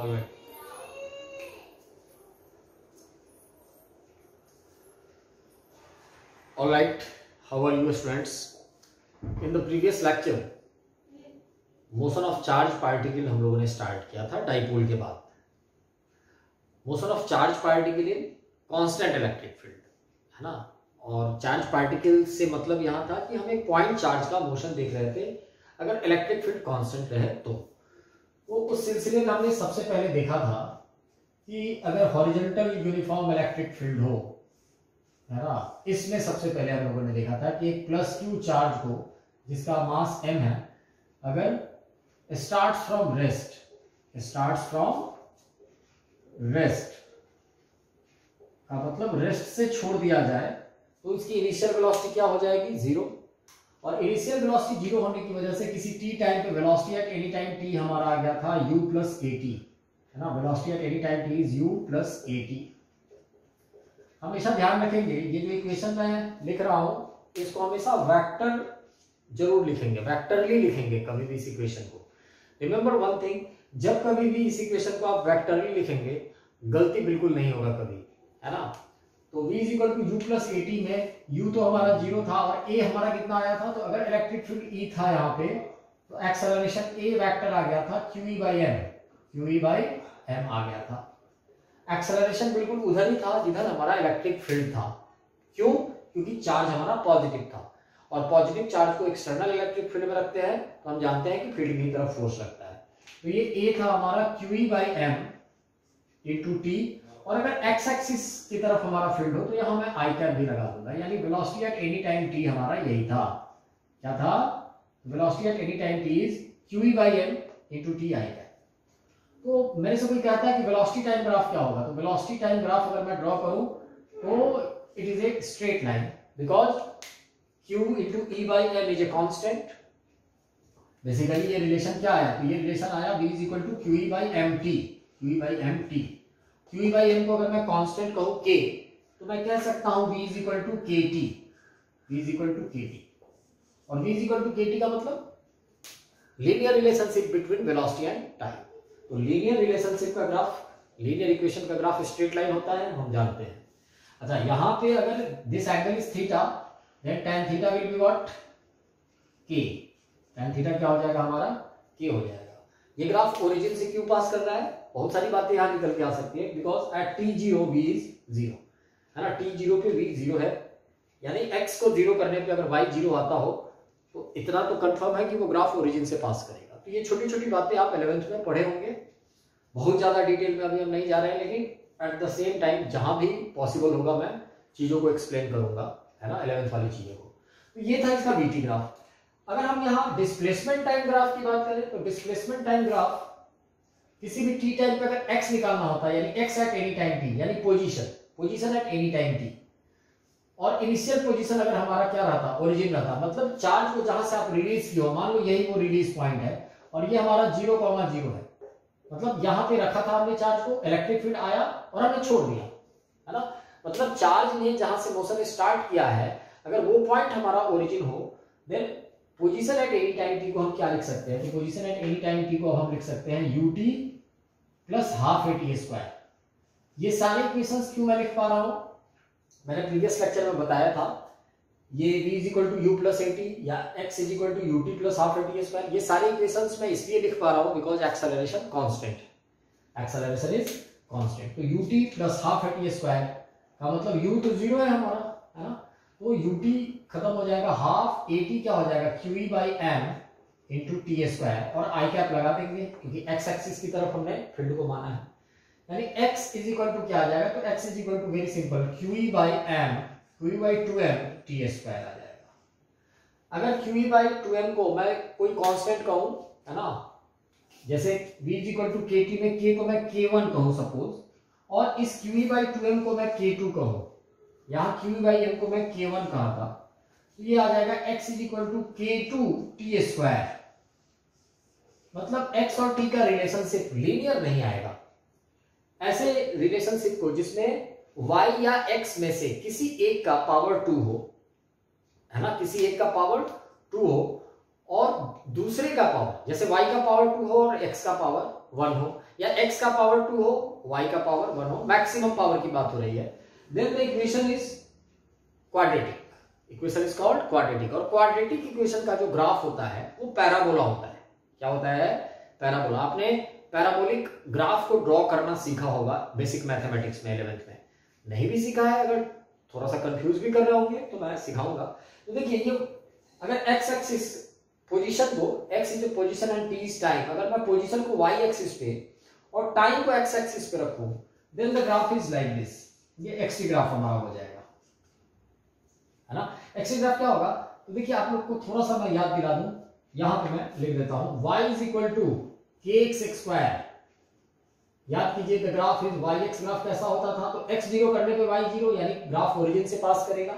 All right. All right. How are you, students? In the previous lecture, motion of charge particle हम लोगों ने start किया था dipole के बाद. Motion of charge particle in constant electric field, है ना. और चार्ज पार्टिकल से मतलब यहाँ था कि हम एक पॉइंट चार्ज का मोशन देख रहे थे अगर इलेक्ट्रिक फील्ड कांस्टेंट रहे तो. उस सिलसिले में हमने सबसे पहले देखा था कि अगर हॉरिजॉन्टल यूनिफॉर्म इलेक्ट्रिक फील्ड हो, है ना, इसमें सबसे पहले हम लोगों ने देखा था कि एक प्लस क्यू चार्ज को जिसका मास m है, अगर starts from rest का मतलब रेस्ट से छोड़ दिया जाए तो इसकी इनिशियल वेलोसिटी क्या हो जाएगी, जीरो. और इनिशियल वेलोसिटी जीरो होने की वजह से किसी t टाइम पे velocity at any time t हमारा आ गया था u प्लस at, है ना. Velocity at any time t is u plus at. हमेशा ध्यान रखेंगे ये जो इक्वेशन मैं लिख रहा हूं इसको हमेशा वेक्टर जरूर लिखेंगे, वेक्टरली लिखेंगे कभी भी इस इक्वेशन को. रिमेंबर वन थिंग, जब कभी भी इस इक्वेशन को आप वेक्टरली लिखेंगे गलती बिल्कुल नहीं होगा कभी, है ना. तो v is equal to u plus at में u तो हमारा जीरो था और a हमारा कितना आया था, तो अगर इलेक्ट्रिक फील्ड E था यहाँ पे तो एक्सेलरेशन a वेक्टर आ गया था QE बाई m आ गया था. एक्सेलरेशन बिल्कुल उधर ही था जिधर हमारा इलेक्ट्रिक फील्ड था. क्यों? क्योंकि चार्ज हमारा पॉजिटिव था और पॉजिटिव चार्ज को एक्सटर्नल इलेक्ट्रिक फील्ड में रखते हैं तो हम जानते हैं कि फील्ड की तरफ फोर्स लगता है. तो ये a था हमारा QE by m into T. और अगर x एक्सिस की तरफ हमारा फील्ड हो तो यहाँ मैं आई कैप भी लगा दूंगा, यानी velocity at any time t हमारा यही था. क्या था? Velocity at any time t is QE by m into T I cap. तो मेरे से कोई कहता है कि वेलोसिटी टाइम ग्राफ क्या होगा, तो वेलोसिटी टाइम ग्राफ अगर मैं ड्रॉ करूं तो it is a straight line because q into e by m is a constant. Basically ये रिलेशन क्या आया, तो ये रिलेशन आया v is equal to QE by mt. QE by mt, QE by m को अगर मैं कांस्टेंट कहूं k तो मैं कह सकता हूं v is equal to kt. v is equal to kt और v is equal to kt का मतलब linear relationship between velocity and time. तो लीनियर रिलेशनशिप का ग्राफ, लीनियर इक्वेशन का ग्राफ स्ट्रेट लाइन होता है, हम जानते हैं. अच्छा, यहां पे अगर this angle is theta then tan theta will be what, k. tan theta क्या हो जाएगा हमारा, k हो जाएगा. ये ग्राफ ओरिजिन से क्यों पास कर रहा है, बहुत सारी बातें यहां निकल के आ सकती है. Because at t0 v is zero, है ना. t0 पे v जीरो है, यानी x को जीरो करने पे अगर y जीरो आता हो तो इतना तो कंफर्म है कि वो ग्राफ ओरिजिन से पास करेगा. तो ये छोटी छोटी बातें आप 11th में पढ़े होंगे, बहुत ज्यादा डिटेल में अभी हम नहीं जा रहे हैं, लेकिन एट द सेम टाइम जहां भी पॉसिबल होगा मैं चीजों को एक्सप्लेन करूंगा, है ना, 11th वाली चीजों को. तो ये था इसका VT ग्राफ. अगर हम यहाँ डिस्प्लेसमेंट टाइम ग्राफ की बात करें तो डिस्प्लेसमेंट टाइम ग्राफ किसी भी t टाइम पे अगर x निकालना होता है, यानी x eight any time t, यानी position at any time t, और इनिशियल पोजीशन अगर हमारा क्या रहता, ओरिजिन रहता, मतलब चार्ज को जहां से आप रिलीज किए हो, मान लो यही वो रिलीज पॉइंट है और ये हमारा 0,0 है, मतलब यहां पे रखा था हमने चार्ज को, इलेक्ट्रिक फील्ड आया और हमने छोड़ दिया, है ना. मतलब चार्ज ने जहां से मोशन स्टार्ट किया है अगर वो पॉइंट हमारा ओरिजिन हो then position at any time t को हम क्या लिख सकते हैं, position at any time t को हम लिख सकते हैं ut plus half at square. ये सारे इक्वेशंस क्यों मैं लिख पा रहा हूं, मैंने प्रीवियस लेक्चर में बताया था. ये v is equal to u plus at या x is equal to ut plus half at square, ये सारे इक्वेशंस मैं इसलिए लिख पा रहा हूं because acceleration constant, acceleration is constant. तो ut plus half at square का मतलब u तो जीरो है हमारा, है ना. तो ut खत्म हो जाएगा, हाफ at क्या हो जाएगा QE by m into T square और आई कैप लगा देंगे क्योंकि x एक्सिस की तरफ हमने फील्ड को माना है, यानी x इज इक्वल टू क्या आ जाएगा, तो x is equal to very simple QE by m, QE by 2m t square आ जाएगा. अगर QE बाई 2m को मैं कोई कांस्टेंट कहूं, है ना, जैसे v is equal to kt में k को मैं k1 कहूं सपोज, और इस QE बाई 2m को मैं k2 कहूं, यहां QE बाई m को मैं k1 कहा था, तो ये आ जाएगा x is equal to k2 t square. मतलब x और t का रिलेशनशिप लीनियर नहीं आएगा. ऐसे रिलेशनशिप को जिसमें y या x में से किसी एक का पावर 2 हो, है ना, किसी एक का पावर 2 हो और दूसरे का पावर, जैसे y का पावर 2 हो और x का पावर 1 हो, या x का पावर 2 हो y का पावर 1 हो, मैक्सिमम पावर की बात हो रही है, then the equation is quadratic. Equation is called quadratic. और क्वाड्रेटिक इक्वेशन का जो ग्राफ होता है वो पैराबोला होता है। क्या होता है? पैराबोला। आपने पैराबोलिक ग्राफ को ड्रॉ करना सीखा होगा बेसिक मैथमेटिक्स में 11th में। नहीं भी सीखा है, अगर थोड़ा सा कंफ्यूज भी कर रहे होंगे तो मैं सिखाऊंगा। तो देखिए, ये अगर x एक्सिस पोजीशन को, x is position and t is time, अगर मैं पोजीशन को y एक्सिस पे और टाइम को x एक्सिस पे रखूं, then the graph is like this. ये x ग्राफ हमारा हो जाएगा, है ना। x ग्राफ क्या होगा? तो देखिए, आप लोग को थोड़ा सा मैं याद दिला दूं, यहां पे मैं लिख देता हूं y is equal to kx²। याद कीजिए, the graph is yx। Graph कैसा होता था? तो x 0 करने पे y 0, यानी ग्राफ ओरिजिन से पास करेगा,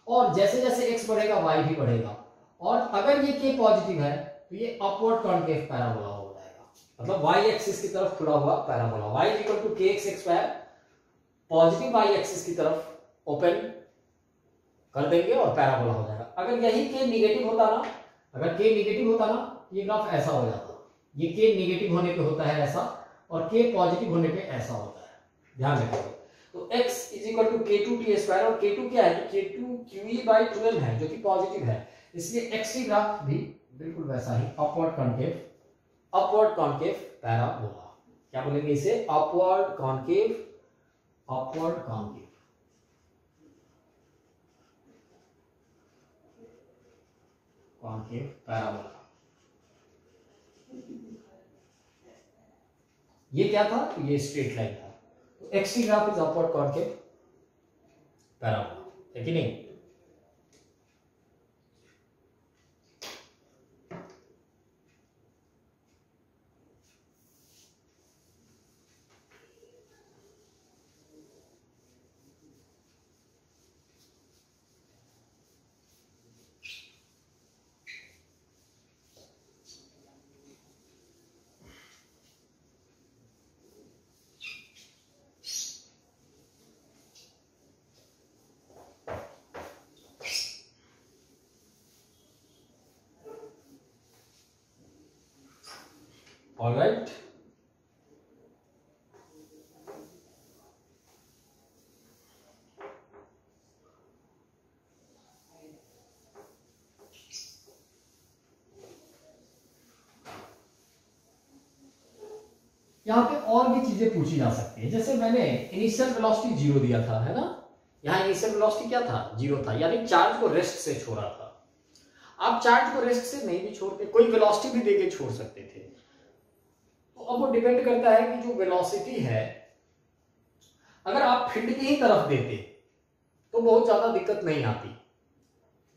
और जैसे जैसे x बढ़ेगा y भी बढ़ेगा। और अगर ये k पॉजिटिव है तो ये अपवर्ड कॉन्केव पैराबोला हो जाएगा, मतलब y एक्सिस की तरफ खुला हुआ parabola. y is equal to kx², positive y axis की तरफ ओपन कर देंगे और पैराबोला हो जाएगा। अगर यही k निगेटिव होता ना, अगर k निगेटिव होता ना, ये ग्राफ ऐसा हो जाता। ये k निगेटिव होने पे होता है ऐसा, और k पॉजिटिव होने पे ऐसा होता है, ध्यान रखिए। तो x is equal to k2t², और k2 क्या है? तो k2 QE/2m है, जो कि पॉजिटिव है, इसलिए x ग्राफ भी बिल्कुल वैसा ही अपवर्ड कॉन्केव पैराबोला। क्या बोलेंगे इसे? Upward concave parabola. ये क्या था? तो ये स्ट्रेट लाइन था। तो x graph is upward concave parabola, है कि नहीं? All right. यहाँ पे और भी चीजें पूछी जा सकती है, जैसे मैंने इनिशियल वेलोसिटी 0 दिया था, है ना। यहाँ इनिशियल वेलोसिटी क्या था? 0 था, यानी चार्ज को रेस्ट से छोड़ा था। आप चार्ज को रेस्ट से नहीं भी छोड़ते, कोई वेलोसिटी भी देके छोड़ सकते थे। तो अब वो डिपेंड करता है कि जो वेलोसिटी है, अगर आप फील्ड की ही तरफ देते तो बहुत ज्यादा दिक्कत नहीं आती।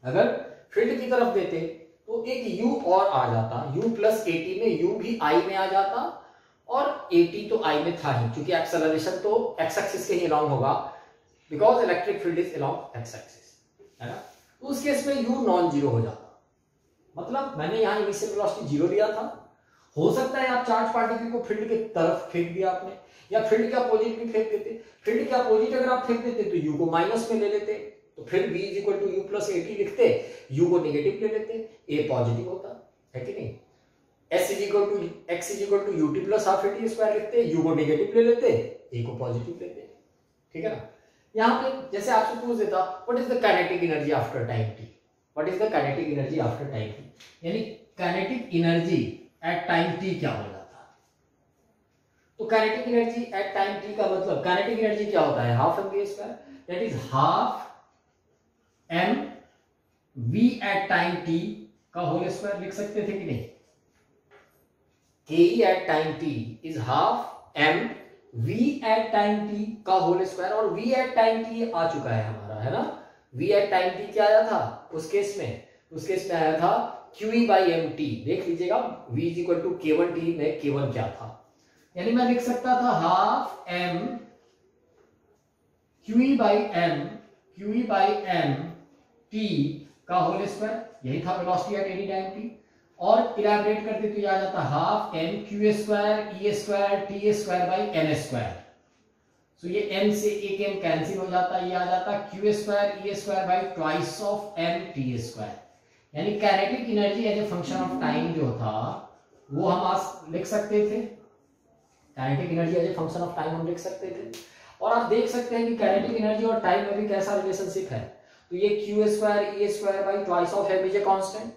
अगर फील्ड की तरफ देते तो एक u और आ जाता, u प्लस AT में u भी I में आ जाता, और AT तो I में था ही, क्योंकि एक्सेलरेशन तो x एक्सिस के ही अलोंग होगा, because electric field is along x axis, है ना। तो उस केस में u नॉन जीरो हो जाता। मतलब मैंने यहाँ इनिशियल वेलोसिटी 0 दिया था, हो सकता है आप चार्ज पार्टिकल को फील्ड की तरफ फेंक दिया आपने, या फील्ड के अपोजिट भी फेंक देते। फील्ड के अपोजिट अगर आप फेंक देते तो u को माइनस में ले लेते, तो फिर v is equal to u plus AT लिखते, u को नेगेटिव ले लेते, a पॉजिटिव होता, है कि नहीं। s is equal to x is equal to ut plus half AT² लिखते, u को नेगेटिव ले लेते, a को पॉजिटिव लेते, ठीक है ना। यहाँ पे जैसे आपसे पूछ देता, what is the kinetic energy after time t, what is the kinetic energy after time t, यानी kinetic energy at time t क्या हो जाता। तो kinetic energy at time t का मतलब, काइनेटिक एनर्जी क्या होता है? Half mv², that is half m v at time t का होल स्क्वायर लिख सकते थे कि नहीं। ke at time t is half m v at time t का होल स्क्वायर, और v एट टाइम t आ चुका है हमारा, है ना। v एट टाइम t क्या आया था उस केस में आया था QE/mt। देख लीजिएगा, v is equal to k1t में k1 क्या था, यानी मैं लिख सकता था हाफ m QE/m t का होल स्क्वायर, यही था velocity at any time t। और इलैबोरेट करते तो ये आ जाता half m qa² e² t²/n²। सो ये m से एक m कैंसिल हो जाता, ये आ जाता qa² e² by twice of m t²। यानी kinetic energy as a function of time जो था वो हम आज लिख सकते थे, kinetic energy as a function of time हम लिख सकते थे। और आप देख सकते हैं कि काइनेटिक एनर्जी और टाइम में भी कैसा रिलेशनशिप है, तो ये q squared E squared by twice of m is a constant,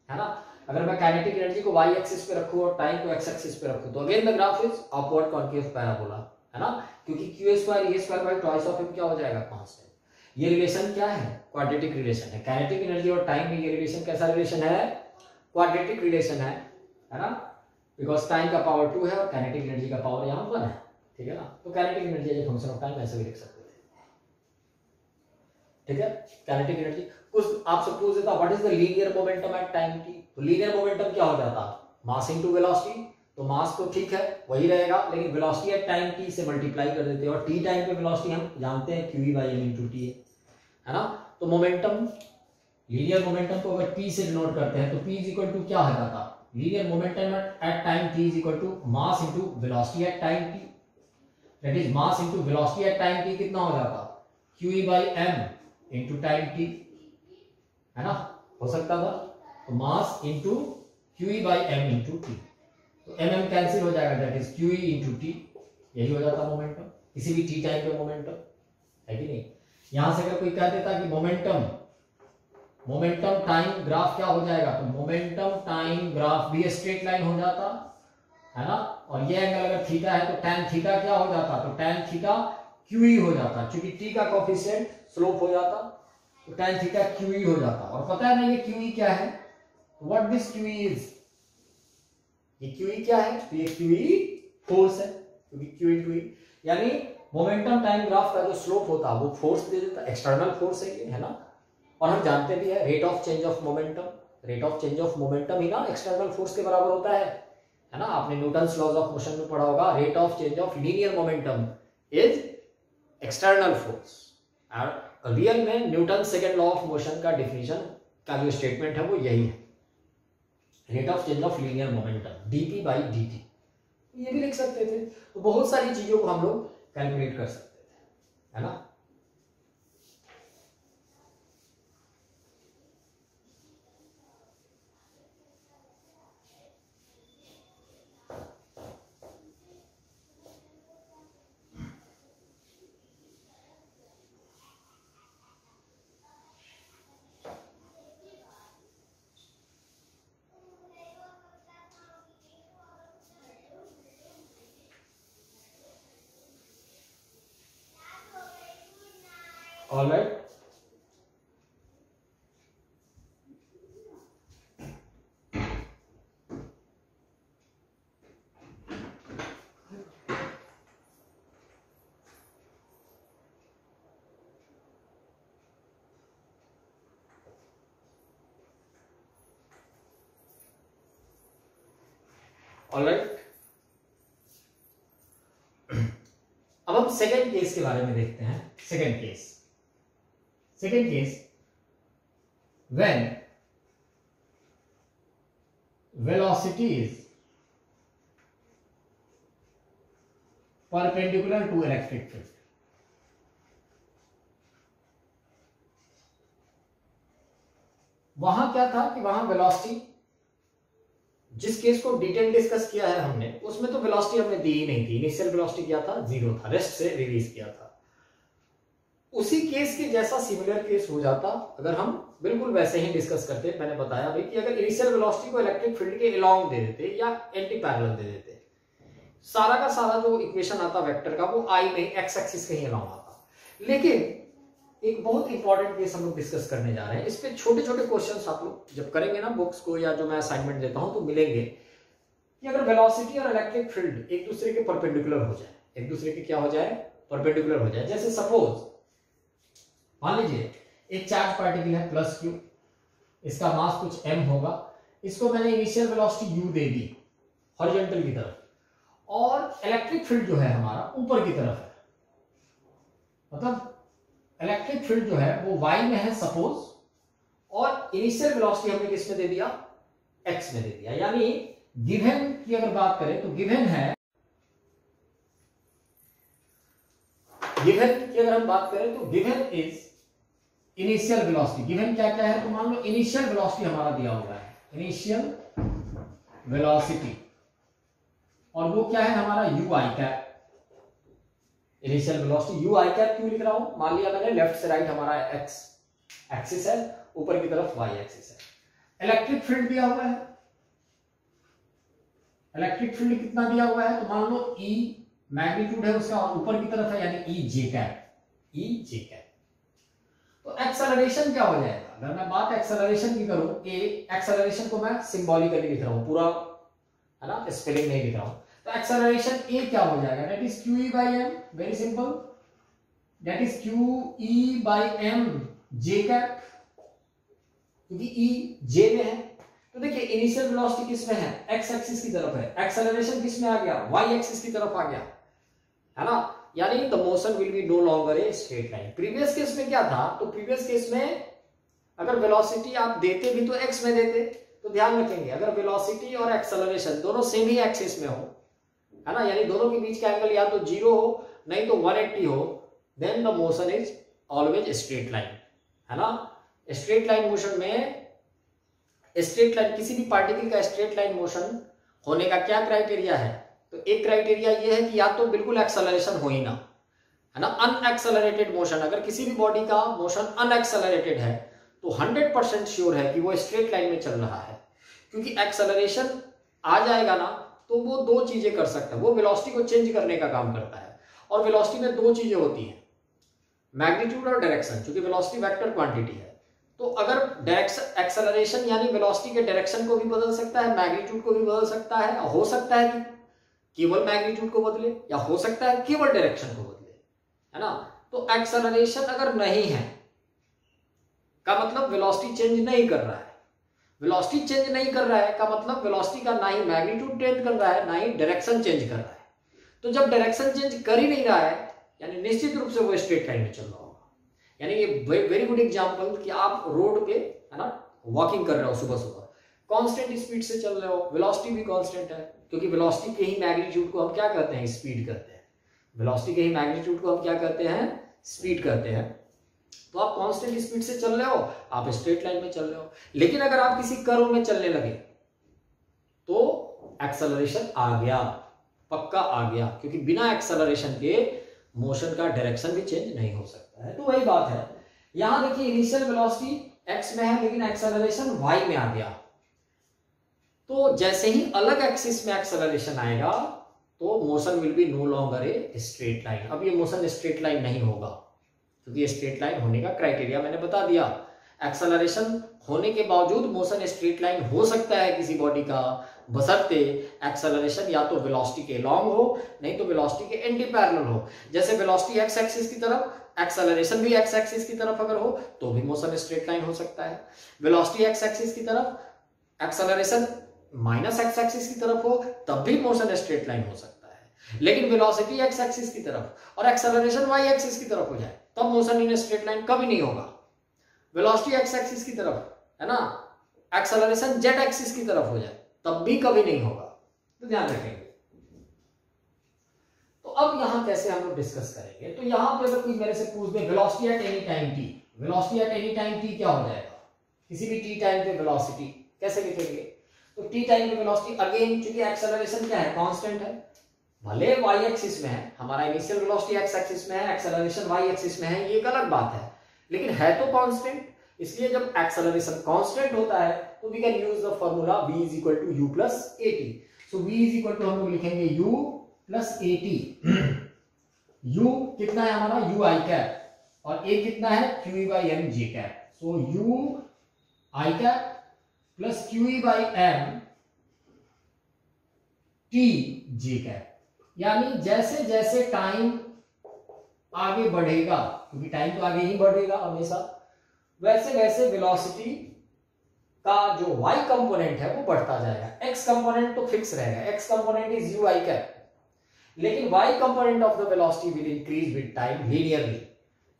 है ना। अगर मैं काइनेटिक एनर्जी को वाई एक्सिस पे रखूं और टाइम को एक्स एक्सिस पे रखूं तो again the graph is upward concave parabola, है ना, क्योंकि q squared E squared by twice of m क्या हो जाएगा, कांस्टेंट। ये रिलेशन क्या है, क्वाड्रेटिक रिलेशन है। काइनेटिक एनर्जी और टाइम में ये रिलेशन कैसा रिलेशन है, क्वाड्रेटिक रिलेशन है ना, बिकॉज टाइम का पावर 2 है और काइनेटिक एनर्जी का पावर यहाँ 1 है, ठीक है ना। तो kinetic energy as a function of time ऐसे भी लिख सकते थे, ठीक है। काइनेटिक एनर्जी कुछ आपसे पूछ देता what is the linear momentum at time t, तो लीनियर मोमेंटम क्या हो जाता, मास इनटू वेलोसिटी। तो मास तो ठीक है वही रहेगा, लेकिन वेलोसिटी एट टाइम टी से मल्टीप्लाई कर देते हैं और टी टाइम पे वेलोसिटी हम जानते हैं q by m into t है ना। तो मोमेंटम, लीनियर मोमेंटम को अगर p से डिनोट करते हैं तो p इज इक्वल टू क्या हो जाता, linear momentum at time t is equal to mass into velocity at time t, that is mass into velocity at time t कितना हो जाता, q by m into time t, है ना, हो सकता था। तो mass into q by m into t, तो mm कैंसिल हो जाएगा, that is q into t, यही हो जाता मोमेंटम, किसी भी t टाइम पे मोमेंटम, है कि नहीं। यहां से अगर कोई कह देता कि मोमेंटम टाइम ग्राफ क्या हो जाएगा, तो मोमेंटम टाइम ग्राफ भी स्ट्रेट लाइन हो जाता, है ना। और ये एंगल अगर थीटा है तो tan थीटा क्या हो जाता, तो tan थीटा QE हो जाता, क्योंकि t का कोफिशिएंट स्लोप हो जाता, तो tan थीटा QE हो जाता। और पता है ना ये QE क्या है, व्हाट दिस QE इज, ये QE क्या है, तो ये QE फोर्स है, क्योंकि Q इनटू E, यानी मोमेंटम टाइम ग्राफ का जो स्लोप होता है वो फोर्स दे देता, एक्सटर्नल फोर्स है ये, है ना। और हम जानते भी है rate of change of momentum, rate of change of momentum ही ना एक्सटर्नल फोर्स के बराबर होता है ना। आपने न्यूटन्स लॉज ऑफ मोशन में पढ़ा होगा, rate of change of linear momentum is external force. और रियल में Newton second law of motion का डिफिनीशन का जो स्टेटमेंट है वो यही है, rate of change of linear momentum dp by dt, ये भी लिख सकते थे। तो बहुत सारी चीजों को हम लोग कैलकुलेट कर सकते थे, है ना। All right. All right. अब हम सेकेंड केस के बारे में देखते हैं। Second case when velocity is perpendicular to electric field, वहां क्या था कि वहां वेलोसिटी, जिस केस को डिटेल डिस्कस किया है हमने उसमें तो वेलोसिटी हमने दी ही नहीं थी, इनिशियल वेलोसिटी क्या था, 0 था, रेस्ट से रिलीज किया था। उसी केस के जैसा सिमिलर केस हो जाता अगर हम बिल्कुल वैसे ही डिस्कस करते। मैंने बताया भाई कि अगर इनिशियल वेलोसिटी को इलेक्ट्रिक फील्ड के अलोंग दे देते या एंटी पैरेलल दे देते, सारा का सारा जो इक्वेशन आता वेक्टर का वो आई में एक्स एक्सिस के ही अलोंग आता। लेकिन एक बहुत इंपॉर्टेंट केस हम लोग डिस्कस करने जा रहे हैं, इस पे छोटे छोटे क्वेश्चंस आप लोग जब करेंगे ना बुक्स को या जो मैं असाइनमेंट देता हूं तो मिलेंगे कि अगर वेलोसिटी और इलेक्ट्रिक फील्ड एक दूसरे के परपेंडिकुलर हो जाए, एक दूसरे के क्या हो जाए, परपेंडिकुलर हो जाए। जैसे सपोज मान लीजिए एक चार्ज पार्टिकल है प्लस क्यू, इसका मास कुछ m होगा, इसको मैंने इनिशियल वेलोसिटी u दे दी हॉरिजॉन्टल की तरफ, और इलेक्ट्रिक फील्ड जो है हमारा ऊपर की तरफ है, मतलब इलेक्ट्रिक फील्ड जो है वो y में है सपोज, और इनिशियल वेलोसिटी हमने किस में दे दिया, x में दे दिया। यानी गिवन की अगर बात करें तो गिवन है, गिवन की अगर हम बात करें तो given is initial velocity given क्या क्या है, तो मान लो इनिशियल वेलोसिटी हमारा दिया हुआ है, इनिशियल वेलोसिटी, और वो क्या है हमारा you i cap. Initial velocity you i cap क्यों लिख रहा हूं, मान लिया मैंने लेफ्ट से राइट हमारा एक्स एक्सिस है, ऊपर की तरफ वाई एक्सिस है। इलेक्ट्रिक फील्ड दिया हुआ है, इलेक्ट्रिक फील्ड कितना दिया हुआ है, तो मान लो ई मैग्नीट्यूड है उसका और ऊपर की तरफ है यानी ई जे कैप, ई जे कैप। तो एक्सेलरेशन क्या हो जाएगा, अगर मैं बात एक्सेलरेशन की करूं, ए एक्सेलरेशन को मैं सिंबॉलिकली लिख रहा हूं, पूरा है ना, स्पेलिंग नहीं लिख रहा हूं। तो एक्सेलरेशन ए क्या हो जाएगा, that is q E by m, very simple, that is q E by m j cap, क्योंकि ई जे में है। तो देखिए इनिशियल वेलोसिटी किस में है, एक्स एक्सिस की तरफ है, एक्सेलरेशन किस में आ गया, वाई एक्सिस की तरफ आ गया, है ना, यानी the motion will be no longer a straight line. Previous case में क्या था, तो प्रीवियस केस में अगर वेलोसिटी आप देते भी तो एक्स में देते, तो ध्यान रखेंगे अगर वेलोसिटी और एक्सेलरेशन दोनों सेम ही एक्सिस में हो, है ना, यानी दोनों के बीच का एंगल या तो 0 हो नहीं तो 180 हो, then the motion is always straight line, है ना। स्ट्रेट लाइन मोशन में, स्ट्रेट लाइन किसी भी पार्टिकल का स्ट्रेट लाइन मोशन होने का क्या क्राइटेरिया है, तो एक क्राइटेरिया ये है कि या तो बिल्कुल एक्सेलरेशन हो ही ना, है ना, अनएक्सेलरेटेड मोशन। अगर किसी भी बॉडी का मोशन अनएक्सेलरेटेड है तो 100% श्योर है कि वो स्ट्रेट लाइन में चल रहा है, क्योंकि एक्सेलरेशन आ जाएगा ना तो वो दो चीजें कर सकता है, वो वेलोसिटी को चेंज करने का काम करता है, और वेलोसिटी में दो चीजें होती हैं, मैग्नीट्यूड और डायरेक्शन, क्योंकि वेलोसिटी वेक्टर क्वांटिटी है। तो अगर डायरेक्शन एक्सेलरेशन यानी वेलोसिटी के डायरेक्शन को भी बदल सकता है, मैग्नीट्यूड को भी बदल सकता है, हो सकता है कि केवल मैग्नीट्यूड को बदले या हो सकता है केवल डायरेक्शन को बदले, है ना। तो एक्सेलरेशन अगर नहीं है का मतलब वेलोसिटी चेंज नहीं कर रहा है, वेलोसिटी चेंज नहीं कर रहा है का मतलब वेलोसिटी का ना ही मैग्नीट्यूड चेंज कर रहा है ना ही डायरेक्शन चेंज कर रहा है। तो जब डायरेक्शन चेंज कर ही नहीं रहा है यानी निश्चित रूप से वो स्ट्रेट लाइन में चल रहा होगा। यानी ये वेरी गुड एग्जांपल कि आप रोड पे, है ना, वॉकिंग कर रहे हो सुबह सुबह, कांस्टेंट स्पीड से चल रहे हो, वेलोसिटी भी कांस्टेंट है, क्योंकि वेलोसिटी के ही मैग्नीट्यूड को हम क्या कहते हैं, स्पीड कहते हैं। वेलोसिटी के ही मैग्नीट्यूड को हम क्या कहते हैं, स्पीड कहते हैं। तो आप कांस्टेंट स्पीड से चल रहे हो, आप स्ट्रेट लाइन में चल रहे हो। लेकिन अगर आप किसी कर्व में चलने लगे तो एक्सेलरेशन आ गया, पक्का आ गया, क्योंकि बिना एक्सेलरेशन के मोशन का डायरेक्शन भी चेंज नहीं हो सकता है। तो वही बात है, यहां देखिए इनिशियल वेलोसिटी एक्स में है लेकिन एक्सेलरेशन वाई में आ गया, तो जैसे ही अलग एक्सिस में एक्सेलरेशन आएगा तो motion will be no longer a straight line. अब ये मोशन स्ट्रेट लाइन नहीं होगा, क्योंकि स्ट्रेट लाइन होने का क्राइटेरिया मैंने बता दिया। एक्सेलरेशन होने के बावजूद मोशन स्ट्रेट लाइन हो सकता है किसी बॉडी का, बशर्ते एक्सेलरेशन या तो वेलोसिटी के लॉन्ग हो नहीं तो वेलोसिटी के एंटी पैरेलल हो। जैसे वेलोसिटी एक्स एक्सिस की तरफ, एक्सेलरेशन भी एक्स एक्सिस की तरफ अगर हो तो भी मोशन स्ट्रेट लाइन हो सकता है। वेलोसिटी एक्स एक्सिस की तरफ, एक्सेलरेशन माइनस एक्स एक्सिस की तरफ हो तब भी मोशन स्ट्रेट लाइन हो सकता है। लेकिन वेलोसिटी एक्स एक्सिस की तरफ और एक्सेलरेशन वाई एक्सिस की तरफ हो जाए तब मोशन इन स्ट्रेट लाइन कभी नहीं होगा। वेलोसिटी एक्स एक्सिस की तरफ, है ना, एक्सेलरेशन जेड एक्सिस की तरफ हो जाए तब भी कभी नहीं होगा, तो ध्यान रखेंगे। तो अब यहां कैसे हम लोग डिस्कस करेंगे, तो यहां पे अगर कोई मेरे से पूछ दे velocity at any time t, velocity at any time t क्या हो जाएगा, किसी भी टी टाइम पे वेलोसिटी कैसे लिखेंगे, तो टी टाइम पे वेलोसिटी अगेन चूंकि एक्सेलरेशन क्या है, कांस्टेंट है, भले वाई एक्सिस में है, हमारा इनिशियल वेलोसिटी एक्स एक्सिस में है, एक्सेलरेशन वाई एक्सिस में है, ये एक अलग बात है, लेकिन है तो कांस्टेंट। इसलिए जब एक्सेलरेशन कांस्टेंट होता है तो we can use the formula v is equal to u plus at। So v is equal to हम लोग लिखेंगे u प्लस at। u कितना है हमारा, u i कैप, और a कितना है, q e by m j cap. So u i cap plus q e by m t j cap. यानी जैसे जैसे टाइम आगे बढ़ेगा, क्योंकि टाइम तो आगे ही बढ़ेगा हमेशा, वैसे वैसे वेलोसिटी का जो y कंपोनेंट है वो बढ़ता जाएगा। x कंपोनेंट तो फिक्स रहेगा, x component is u i cap, लेकिन y component of the velocity will increase with time linearly,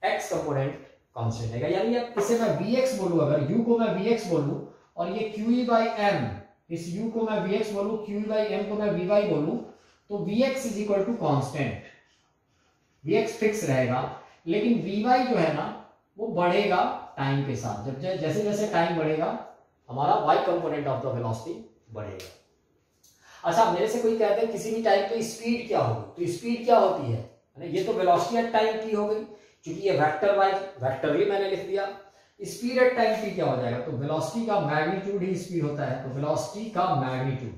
x component constant रहेगा। यानी अब इसे मैं vx बोलूं, अगर u को मैं vx बोलूं और ये qe बाई m, इस u को मैं vx बोलूं, qe बाई m को मैं vy बोलूं, तो vx is equal to constant, vx fix रहेगा, लेकिन vy जो है ना वो बढ़ेगा टाइम के साथ, जब जैसे जैसे टाइम बढ़ेगा हमारा y component of the velocity बढ़ेगा। अच्छा, मेरे से कोई कहता है किसी भी टाइम पे स्पीड क्या होगी, तो स्पीड क्या होती है ना, ये तो वेलोसिटी एट टाइम t हो गई, क्योंकि ये वेक्टर वाइज वेक्टरली मैंने लिख दिया। स्पीड एट टाइम t क्या हो जाएगा, तो वेलोसिटी का मैग्नीट्यूड ही स्पीड होता है, तो वेलोसिटी का magnitude,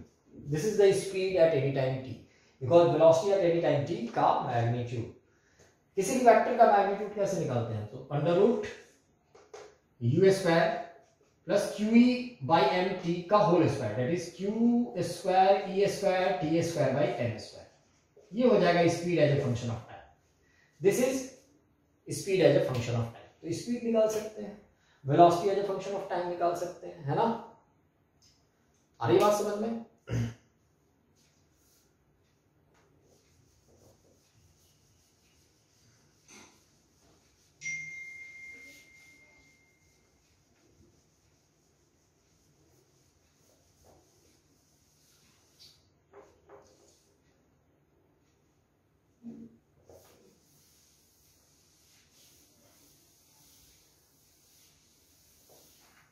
this is the speed at any time t, because velocity at any time t का मैग्नीट्यूड। किसी भी वेक्टर का मैग्नीट्यूड कैसे निकालते हैं, तो under root u square plus QE by m t का whole square, that is Q square E square T square by m square, ये हो जाएगा speed as a function of time. This is speed as a function of time. तो speed निकाल सकते हैं, velocity as a function of time निकाल सकते हैं, है ना। आ रही बात समझ में?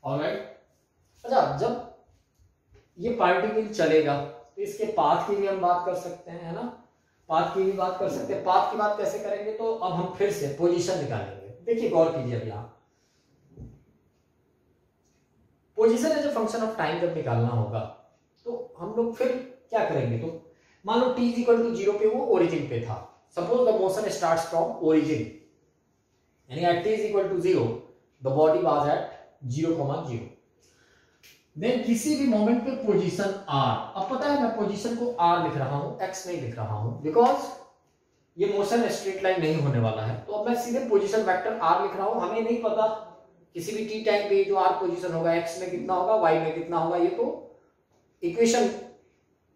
ऑलराइट। अच्छा, जब ये पार्टिकल चलेगा तो इसके पाथ की भी हम बात कर सकते हैं, है ना, पाथ की भी बात कर सकते हैं। पाथ की बात कैसे करेंगे, तो अब हम फिर से पोजीशन निकालेंगे। देखिए गौर कीजिए, अब यहाँ position as a function of time जब निकालना होगा तो हम लोग फिर क्या करेंगे, तो मान लो t इक्वल टू 0 पे वो ओरिजिन पे था, suppose the motion starts from origin, यानी at t equal to 0 the body was at 0,0, then किसी भी मोमेंट पे पोजीशन r, अब पता है मैं पोजीशन को r लिख रहा हूं, x नहीं लिख रहा हूं, बिकॉज ये मोशन स्ट्रेट लाइन नहीं होने वाला है, तो अब मैं सीधे पोजीशन वेक्टर r लिख रहा हूं। हमें नहीं पता किसी भी t टाइम पे जो r पोजीशन होगा x में कितना होगा, y में कितना होगा, ये तो equation,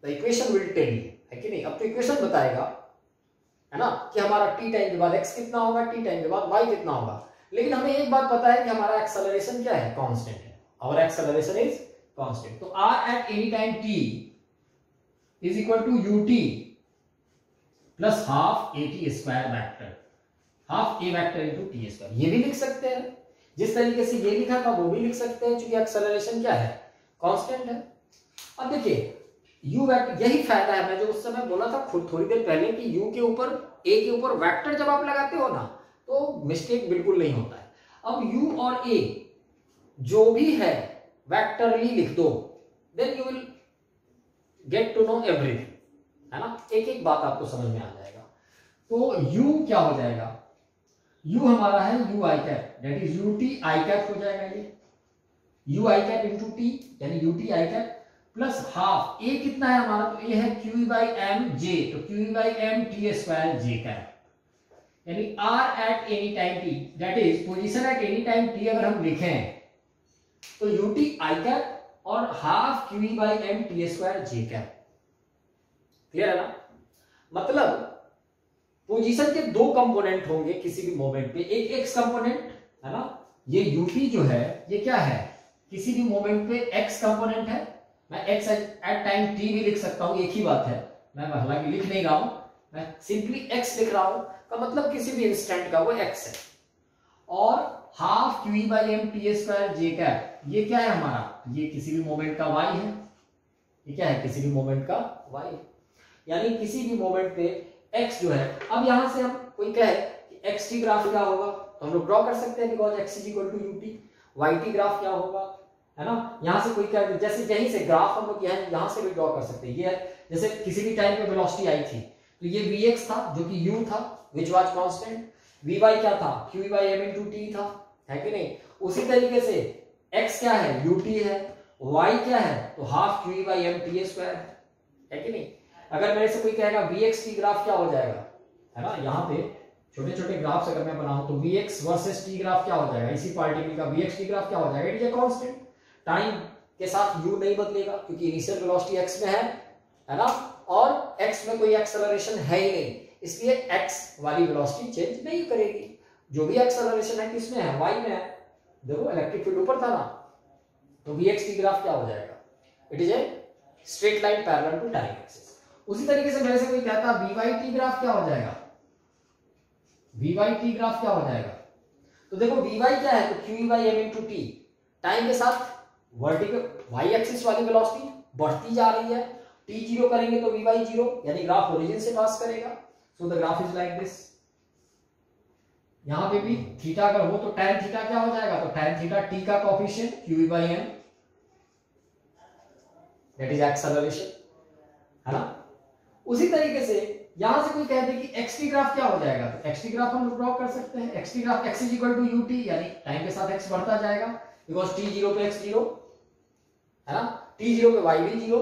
the equation will tell you, है कि नहीं। अब तो इक्वेशन बताएगा, है ना, कि हमारा t टाइम के बाद x कितना होगा, t टाइम के बाद y कितना होगा। लेकिन हमें एक बात पता है कि हमारा एक्सेलरेशन क्या है, कांस्टेंट है, और एक्सेलरेशन इज कांस्टेंट। तो r at any time t is equal to ut plus half at square vector, half a vector into t square, ये भी लिख सकते हैं। जिस तरीके से ये लिखा था वो भी लिख सकते हैं, क्योंकि एक्सेलरेशन क्या है, कांस्टेंट है। अब देखिए u वेक्टर, यही फायदा है, मैं जो उस समय बोला था खुद थोड़ी देर पहले कि u के ऊपर a के ऊपर वेक्टर जब आप लगाते हो ना तो मिस्टेक बिल्कुल नहीं होता है। अब u और a जो भी है वेक्टरली लिख दो, then you will get to know everything, है ना, एक एक बात आपको समझ में आ जाएगा। तो u क्या हो जाएगा, u हमारा है u i cap, that is ut i cap हो जाएगा, ये u i cap into t, यानी ut i cap plus half a कितना है हमारा, तो a है q बाई m j, तो q by m t square j cap, यानी r at any time t, that is position at any time t अगर हम लिखें तो ut i कैप और half q by m t square j cap. Clear है ना, मतलब position के दो कंपोनेंट होंगे किसी भी मोमेंट पे, एक x कंपोनेंट, है ना, ये ut जो है ये क्या है, किसी भी मोमेंट पे x कंपोनेंट है, मैं x एट टाइम t भी लिख सकता हूं, एक ही बात है, मैं हालांकि लिख नहीं रहा हूं, मैं सिंपली x लिख रहा हूं, का मतलब किसी भी इंस्टेंट का वो x है, और half q by m t square j cap, ये क्या है हमारा, ये किसी भी मोमेंट का y है, ये क्या है, किसी भी मोमेंट का y है, यानी किसी भी मोमेंट पे x जो है। अब यहां से हम कोई कहे कि xt ग्राफ क्या होगा, तो हम लोग ड्रॉ कर सकते हैं, because x is equal to ut, yt graph क्या होगा, है ना, यहां से कोई कहे, जैसे यहीं से ग्राफ हम लोग यहां से भी ड्रॉ कर सकते हैं। ये जैसे किसी भी टाइम पे वेलोसिटी आई थी, तो ये vx था जो कि u था, विच वाज कांस्टेंट, vy क्या था, q by m into t था, है कि नहीं। उसी तरीके से x क्या है, ut है, y क्या है, तो half q by m t square है कि नहीं। अगर मेरे से कोई कहेगा vxt ग्राफ क्या हो जाएगा, है ना, यहाँ पे छोटे छोटे ग्राफ्स अगर मैं बनाऊं तो vx वर्सेस t ग्राफ क्या हो जाएगा, इसी पार्टिकल का vxt ग्राफ क्या हो जाएगा, it is a constant, time के साथ u नहीं बदलेगा क्योंकि इनिशियल वेलोसिटी x में है ना, और x में कोई एक्सेलरेशन है ही नहीं, इसलिए x वाली वेलोसिटी चेंज नहीं करेगी। जो भी एक्सेलरेशन है किसमें है, y में है। देखो इलेक्ट्रिक फील्ड ऊपर था ना, तो vxt ग्राफ क्या हो जाएगा, it is a straight line parallel to time axis. उसी तरीके से मेरे से कोई कहता vyt ग्राफ क्या हो जाएगा, vyt ग्राफ क्या हो जाएगा, तो देखो वी वाई क्या है, तो q by m into t, time के साथ वर्टिकल वाई एक्सिस वाली वेलोसिटी बढ़ती जा रही है, टी जीरो करेंगे तो वी वाई जीरो, यानी ग्राफ ओरिजिन से पास करेगा। So the graph is like this. यहां पे भी थीटा अगर हो तो tan थीटा क्या हो जाएगा, तो tan थीटा टी का coefficient q by m, that is acceleration, है ना। उसी तरीके से यहां से कोई कह दे कि एक्स टी ग्राफ क्या हो जाएगा, तो एक्स टी ग्राफ हम ड्रॉ कर सकते हैं। X t graph x is equal to u t, यानी टाइम के साथ x बढ़ता जाएगा, बिकॉज टी जीरो पे x जीरो, है ना, टी जीरो पे y भी जीरो।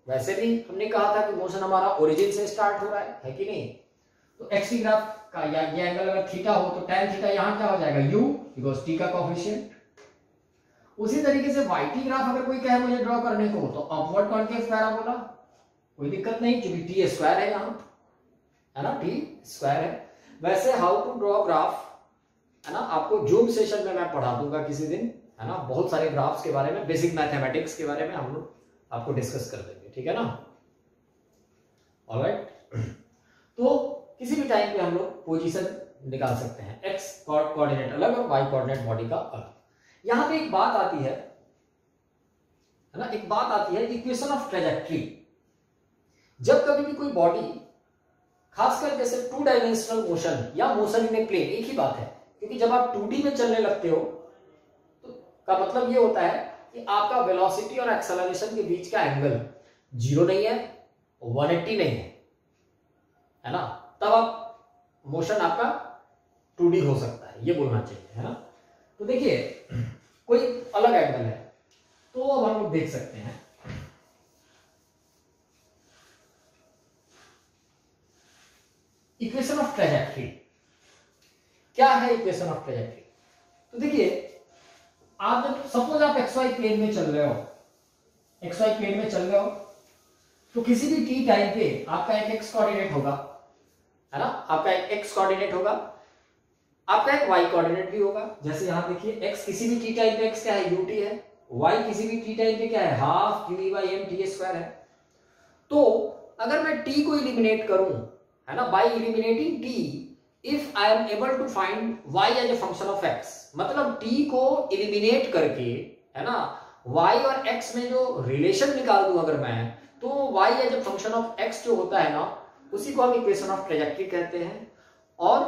वैसे भी हमने कहा था कि मोशन हमारा ओरिजिन से स्टार्ट हो रहा है कि नहीं। तो एक्स टी ग्राफ का या ये एंगल अगर थीटा हो तो tan थीटा यहां क्या हो जाएगा u, बिकॉज t का कोएफिशिएंट। उसी तरीके से y टी ग्राफ अगर कोई कहे मुझे ड्रॉ करने को, तो अपवर्ड कॉन्केव पैराबोला, कोई दिक्कत नहीं क्योंकि टी स्क्वायर है यहां, है ना, टी स्क्वायर है। वैसे हाउ टू ड्रॉ ग्राफ, है ना, आपको जूम सेशन में मैं पढ़ा दूंगा किसी दिन, है ना, बहुत सारे ग्राफ्स के बारे में, बेसिक मैथमेटिक्स के बारे में हम लोग आपको डिस्कस कर देंगे, ठीक है ना। ऑलराइट, तो किसी भी टाइम पे हम लोग पोजीशन निकाल सकते हैं, एक्स कोऑर्डिनेट अलग और वाई कोऑर्डिनेट बॉडी का अलग। यहां पे एक बात आती है ना, एक बात आती है इक्वेशन ऑफ ट्रेजेक्ट्री। जब कभी भी कोई बॉडी, खासकर जैसे टू डायमेंशनल मोशन या मोशन इन ए प्लेन, एक ही बात है, क्योंकि जब आप 2D में चलने लगते हो तो का मतलब ये होता है कि आपका वेलोसिटी और एक्सेलरेशन के बीच का एंगल जीरो नहीं है, 180 नहीं है ना, तब आप मोशन आपका 2D हो सकता है, ये बोलना चाहिए, है ना। तो देखिए कोई अलग एंगल है, तो अब हम लोग देख सकते हैं इक्वेशन ऑफ ट्रेजेक्ट्री। क्या है इक्वेशन ऑफ ट्रेजेक्ट्री? तो देखिए आप जब सपोज आप एक्स वाई प्लेन में चल रहे हो, एक्स वाई प्लेन में चल रहे हो, तो किसी भी टी टाइम पे आपका एक एक्स कोऑर्डिनेट होगा, है ना, आपका एक एक्स कोऑर्डिनेट होगा, आपका एक वाई कोऑर्डिनेट भी होगा। जैसे यहां देखिए एक्स किसी भी टी टाइम पे एक्स क्या है, यूटी है, वाई किसी भी टी टाइम पे क्या है, half q by m t square है। तो अगर मैं टी को इलिमिनेट करूं, है ना, by eliminating t, if I am able to find y as a function of x, मतलब t को इलिमिनेट करके, है ना, y और x में जो रिलेशन निकाल दूं अगर मैं, तो y as a function of x जो होता है ना, उसी को हम इक्वेशन ऑफ ट्रेजेक्ट्री कहते हैं। और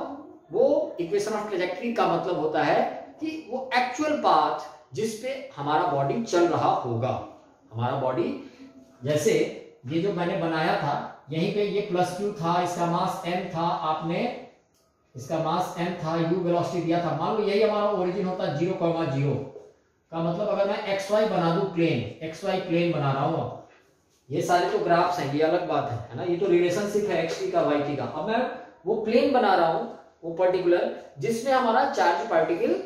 वो इक्वेशन ऑफ ट्रेजेक्ट्री का मतलब होता है कि वो एक्चुअल पाथ जिस पे हमारा बॉडी चल रहा होगा। हमारा बॉडी, जैसे ये जो मैंने बनाया था, यहीं पे ये प्लस क्यू था, इसका मास m था, आपने इसका मास m था, u वेलोसिटी दिया था, मान लो यही हमारा ओरिजिन होता 0,0 का मतलब अगर मैं एक्स वाई बना दूं प्लेन, एक्स वाई प्लेन बना रहा हूं, ये सारे तो ग्राफ्स हैं, ये अलग बात है ना, ये तो रिलेशनशिप है एक्स टी का वाई टी का। अब मैं वो प्लेन बना रहा हूं, वो पर्टिकुलर जिसमें हमारा चार्ज पार्टिकल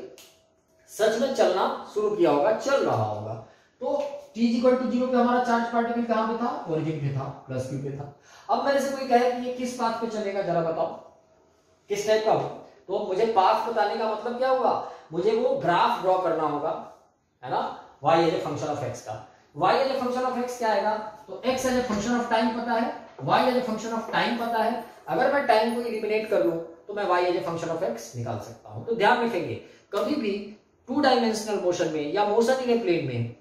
सच में चलना शुरू किया होगा, चल रहा होगा। तो t इक्वल टू 0 पे हमारा चार्ज पार्टिकल कहां पे था, ओरिजिन पे था, प्लस क्यू पे था। अब मेरे से कोई कहे कि ये किस पाथ पे चलेगा, जरा बताओ किस टाइप का हो, तो मुझे पाथ बताने का मतलब क्या होगा, मुझे वो ग्राफ ड्रॉ करना होगा, है ना, y as a function of x का। y as a function of x क्या आएगा, तो x as a function of time पता है, y as a function of time पता है। अगर मैं टाइम को एलिमिनेट कर लूं तो मैं y as a function of x निकाल सकता हूं। तो ध्यान रखेंगे, कभी भी टू डायमेंशनल मोशन में या मोशन इन ए प्लेन में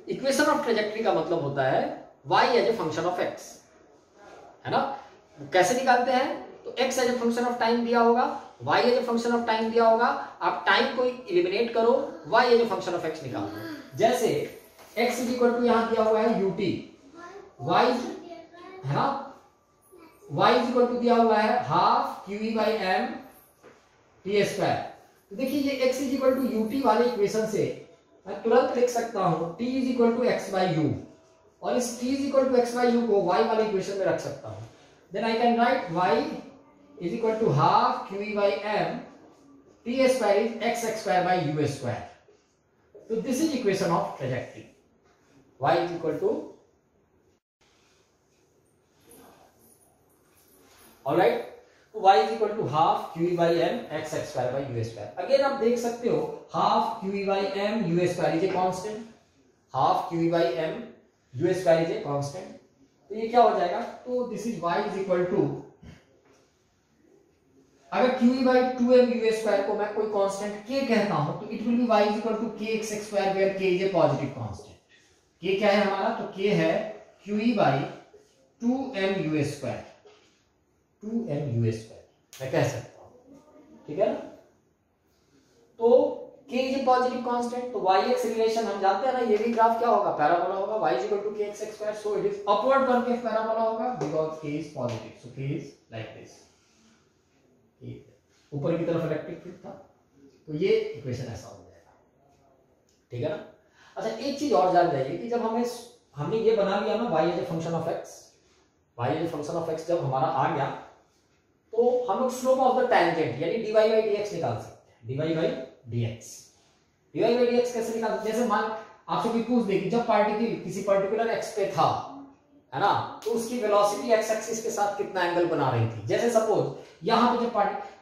इक्वेशन ऑफ ट्रेजेक्ट्री का मतलब होता है y as a function of x, है ना। कैसे निकालते हैं, तो x as a function of time दिया होगा, y as a function of time दिया होगा, आप टाइम को एलिमिनेट करो, y as a function of x निकालो। जैसे x इज इक्वल टू यहां दिया हुआ है ut, y, है ना, y इज इक्वल टू दिया हुआ है half q by m t square. तो देखिए ये x is equal to ut वाले इक्वेशन से मैं तुरंत लिख सकता हूं t is equal to x by u, और इस t is equal to x by u को y वाले इक्वेशन में रख सकता हूं। Then I can write y is equal to half q by m t square is x square by u square. तो this is equation of trajectory, y is equal to, alright, तो y is equal to half q by m x square by u square. Again आप देख सकते हो half q by m u square is a constant, half q by m u square is a constant. तो ये क्या हो जाएगा, तो this is y is equal to, अगर QE बाई 2mu स्क्वायर को मैं कोई कांस्टेंट k कहता हूं तो it will be y equal to kx square where k is a positive constant. k क्या है हमारा, तो k है QE by 2mu square, 2mu square मैं कह सकता हूं, ठीक है ना। तो k is a positive constant, तो yx रिलेशन हम जानते हैं ना, ये भी ग्राफ क्या होगा, पैराबोला होगा, y equal to kx square, so it is upward concave parabola होगा because k is positive, so k is like this, ऊपर की तरफ इलेक्ट्रिक फील्ड था, तो ये इक्वेशन ऐसा हो जाएगा, ठीक है ना। अच्छा एक चीज और जान जाइए कि जब हमने ये बना लिया ना y as a function of x, y as a function of x जब हमारा आ गया तो हम लोग स्लोप ऑफ द टेंजेंट यानी dy बाई dx निकाल सकते हैं, dy by dx, dy by dx कैसे निकाल सकते हैं, जैसे मान आपसे कोई पूछ दे कि जब पार्टिकल किसी पर्टिकुलर x पे था, है ना, तो उसकी वेलोसिटी x एक्सिस के साथ कितना एंगल बना रही थी। जैसे सपोज यहां पे जब पार्टिकल,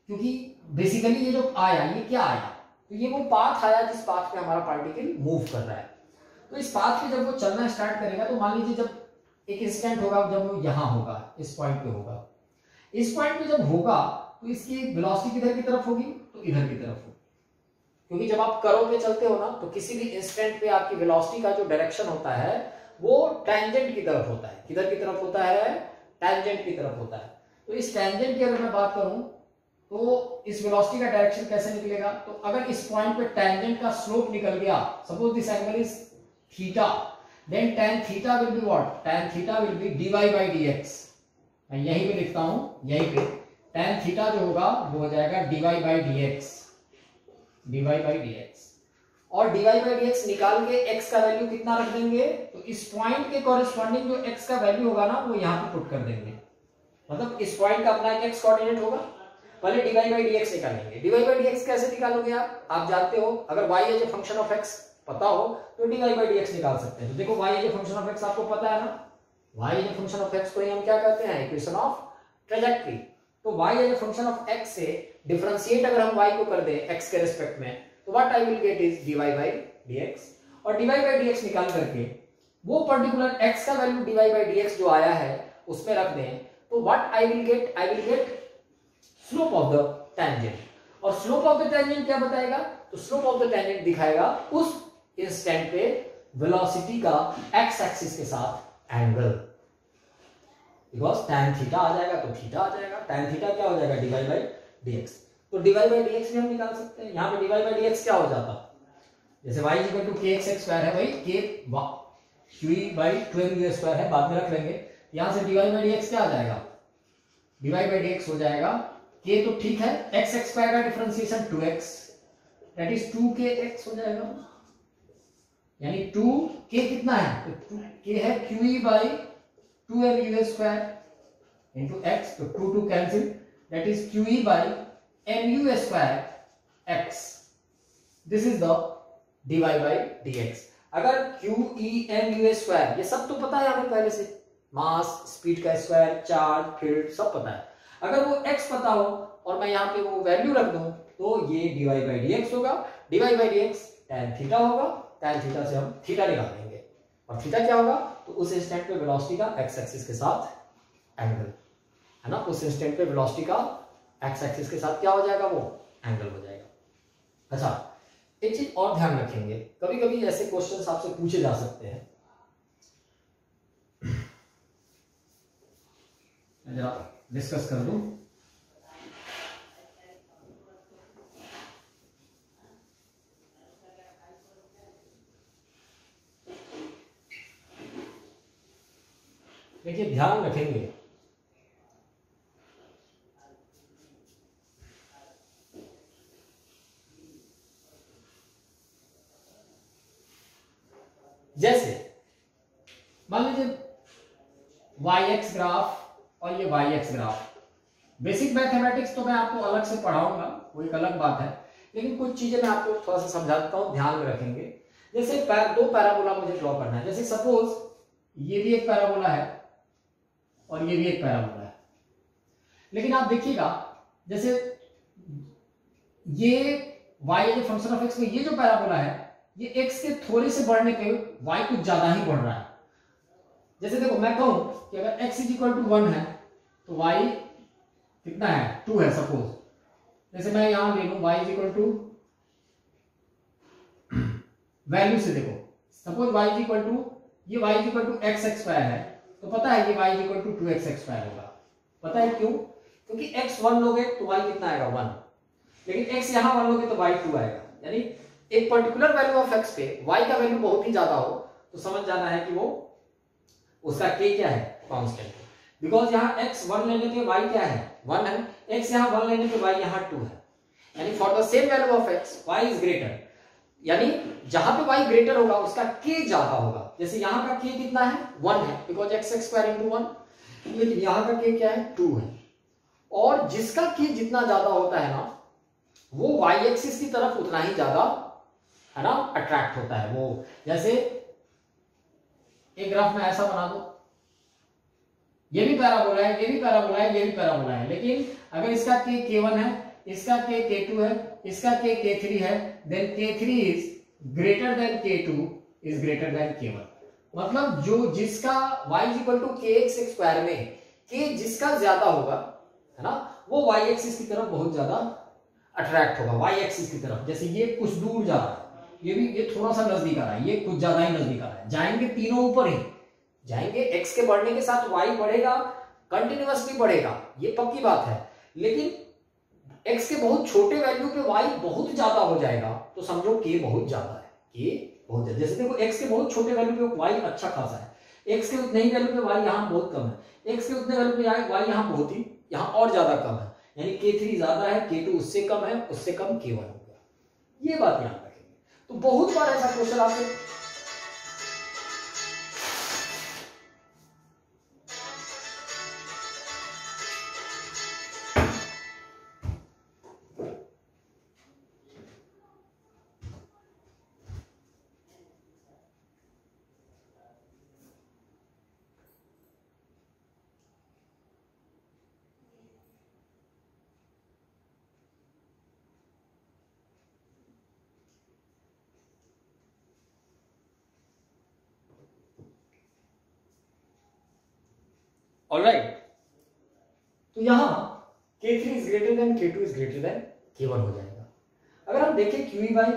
क्योंकि बेसिकली ये जो आया ये क्या आया, तो ये वो पाथ आया जिस पाथ पे हमारा पार्टिकल मूव कर रहा है, तो इस पाथ पे जब वो चलना स्टार्ट करेगा तो मान लीजिए जब एक इंस्टेंट होगा जब वो यहां होगा, इस पॉइंट पे होगा, इस पॉइंट पे जब होगा तो इसकी वेलोसिटी किधर की तरफ होगी, तो इधर की तरफ होगी, क्योंकि जब आप करो पे चलते हो ना तो किसी भी इंस्टेंट पे आपकी वेलोसिटी का जो डायरेक्शन होता है वो टेंजेंट की तरफ होता है, किधर की तरफ होता है, टेंजेंट की तरफ होता है। तो इस टेंजेंट की अगर मैं बात करूं तो इस वेलोसिटी का डायरेक्शन कैसे निकलेगा, तो अगर इस पॉइंट पे टेंजेंट का स्लोप निकल गया, suppose this angle is theta, then tan theta will be what, tan theta will be dy by dx, मैं यहीं पे लिखता हूं, यहीं पे tan थीटा जो होगा वो हो जाएगा dy by dx, dy by dx, और dy बाई dx निकाल के x का वैल्यू कितना रख देंगे, तो इस पॉइंट के कॉरेस्पॉन्डिंग जो x का वैल्यू होगा ना वो यहां पे पुट कर देंगे, मतलब इस पॉइंट का अपना एक x कोऑर्डिनेट होगा, पहले dy बाई dx निकालेंगे। dy बाई dx कैसे निकालोगे आप जानते हो, अगर y as a function of x पता हो तो dy बाई dx निकाल सकते हैं। तो देखो y as a function of x आपको पता है ना, y as a function of x को हम क्या कहते हैं, इक्वेशन ऑफ ट्रेजेक्टरी। तो y as a function of x से डिफरेंशिएट अगर हम y को कर दें x के रिस्पेक्ट में, तो what I will get is dy by dx, और dy बाई dx निकाल करके वो पर्टिकुलर x का वैल्यू dy बाई dx जो आया है उसमें रख दें, तो what I will get slope of the tangent, और स्लोप ऑफ द टेंजेंट क्या बताएगा, तो स्लोप ऑफ द टेंजेंट दिखाएगा उस इंस्टेंट पे वेलोसिटी का x एक्सिस के साथ एंगल, बिकॉज tan थीटा आ जाएगा तो थीटा आ जाएगा, tan थीटा क्या हो जाएगा dy बाई dx, तो dy बाई dx भी हम निकाल सकते हैं। यहां पे dy बाई dx क्या हो जाता, जैसे y equal to kx square है भाई, k QE by 2mu square है, बाद में रख लेंगे, यहां से dy बाई dx क्या आ जाएगा, dy बाई dx हो जाएगा k तो ठीक है, x स्क्वायर का differentiation 2x, that is 2kx हो जाएगा, यानी 2k कितना है, तो k है QE by 2mu square into x, तो 2 cancel, that is QE by mu square x, this is the dy by dx। अगर QE mu स्क्वायर ये सब तो पता है हमें पहले से, मास, स्पीड का स्क्वायर, चार्ज, फील्ड सब पता है, अगर वो x पता हो और मैं यहाँ पे वो वैल्यू रख दूं तो ये dy बाई dx होगा, dy by dx tan theta होगा, tan थीटा से हम थीटा निकाल देंगे, और थीटा क्या होगा, तो उस इंस्टेंट पे वेलोसिटी का x एक्सिस के साथ एंगल, है ना, उस इंस्टेंट पे वेलोसिटी का x एक्सिस के साथ क्या हो जाएगा, वो एंगल हो जाएगा। अच्छा एक चीज और ध्यान रखेंगे, कभी कभी ऐसे क्वेश्चंस आपसे पूछे जा सकते हैं, जरा डिस्कस कर दूं, देखिए ध्यान रखेंगे, जैसे मान लीजिए yx ग्राफ और ये yx ग्राफ, बेसिक मैथमेटिक्स तो मैं आपको अलग से पढ़ाऊंगा, वो एक अलग बात है, लेकिन कुछ चीजें मैं आपको थोड़ा सा समझाता हूं, ध्यान में रखेंगे। जैसे दो पैराबोला मुझे ड्रॉ करना है, जैसे सपोज ये भी एक पैराबोला है और ये भी एक पैराबोला है, लेकिन आप देखिएगा जैसे ये y as a function of x में ये जो पैराबोला है ये x के थोड़े से बढ़ने पे y कुछ ज्यादा ही बढ़ रहा है। जैसे देखो मैं कहूं कि अगर x इज इक्वल टू 1 है तो y कितना है 2 है सपोज, जैसे मैं यहां ले लूं y is equal to, value से देखो suppose y is equal to, ये y is equal to x x square है, तो पता है ये y is equal to 2x x square होगा। पता है क्यों? क्योंकि x 1 लोगे तो y कितना आएगा 1, लेकिन x यहां 1 लोगे तो y 2 आएगा। यानी एक पर्टिकुलर वैल्यू ऑफ x पे y का वैल्यू बहुत ही ज्यादा हो तो समझ जाना है कि वो उसका k क्या है, कांस्टेंट। बिकॉज यहाँ x 1 लेने पे y क्या है 1 है, x यहाँ 1 लेने पे y यहाँ 2 है। यानी for the same value of x y is greater, यानी जहां पे y ग्रेटर होगा उसका k ज्यादा होगा। जैसे यहाँ का k कितना है 1 है, बिकॉज x स्क्वायर इंटू 1, लेकिन यहाँ का k क्या है 2 है। और जिसका k जितना ज्यादा होता है ना वो y एक्सिस की तरफ उतना ही ज्यादा है ना अट्रैक्ट होता है। वो जैसे एक ग्राफ में ऐसा बना दो, ये भी पैराबोला है, ये भी पैराबोला है, ये भी पैराबोला है, लेकिन अगर इसका k k1 है, इसका k k2 है, इसका k k3 है, देन k3 is greater than k2 is greater than k1। मतलब जो जिसका y is equal to kx square में k जिसका ज्यादा होगा है ना वो y एक्सिस की तरफ बहुत ज्यादा अट्रैक्ट होगा, y एक्सिस की तरफ। जैसे ये कुछ दूर जा रहा है, ये थोड़ा सा नजदीक आ रहा है, ये कुछ ज्यादा ही नजदीक आ रहा है, जाएंगे तीनों ऊपर ही जाएंगे, x के बढ़ने के साथ y बढ़ेगा, कंटिन्यूअसली बढ़ेगा, ये पक्की बात है। लेकिन x के बहुत छोटे वैल्यू पे y बहुत ज्यादा हो जाएगा तो समझो k बहुत ज्यादा है, k बहुत ज्यादा। जैसे देखो x के बहुत छोटे वैल्यू पे y अच्छा खासा है, x के उतने ही वैल्यू पे y यहाँ बहुत कम है, x के उतने वैल्यू पे y यहाँ बहुत ही यहाँ और ज्यादा कम है, यानी k3 ज्यादा है, k2 उससे कम है, उससे कम k1 हो गया। ये बात याद रखेंगे। तो बहुत बार ऐसा क्वेश्चन आपसे ऑलराइट। तो यहां k3 is greater than k2 is greater than k1 हो जाएगा। अगर हम देखें QE बाई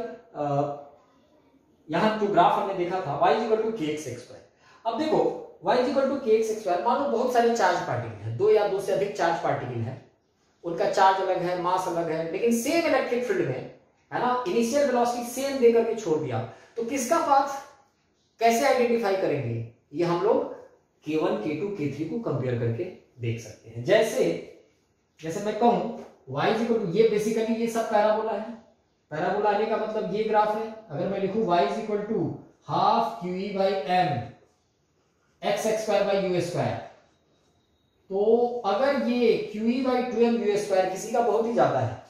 यहां जो ग्राफ हमने देखा था y is equal to kx square, अब देखो y is equal to kx square, मान लो बहुत सारे चार्ज पार्टिकल हैं, दो या दो से अधिक चार्ज पार्टिकल हैं, उनका चार्ज अलग है, मास अलग है, लेकिन सेम इलेक्ट्रिक फील्ड में है ना, इनिशियल वेलोसिटी सेम देकर के छोड़ दिया, तो किसका पाथ कैसे आइडेंटिफाई करेंगे? ये हम लोग k1 k2 k3 को कंपेयर करके देख सकते हैं। जैसे मैं कहूं y इज इक्वल टू, ये बेसिकली ये सब पैराबोला है, पैराबोला आने का मतलब ये ग्राफ है। अगर मैं लिखूं y is equal to half QE by m x square by u square, तो अगर ये QE by 2m u square किसी का बहुत ही ज्यादा है,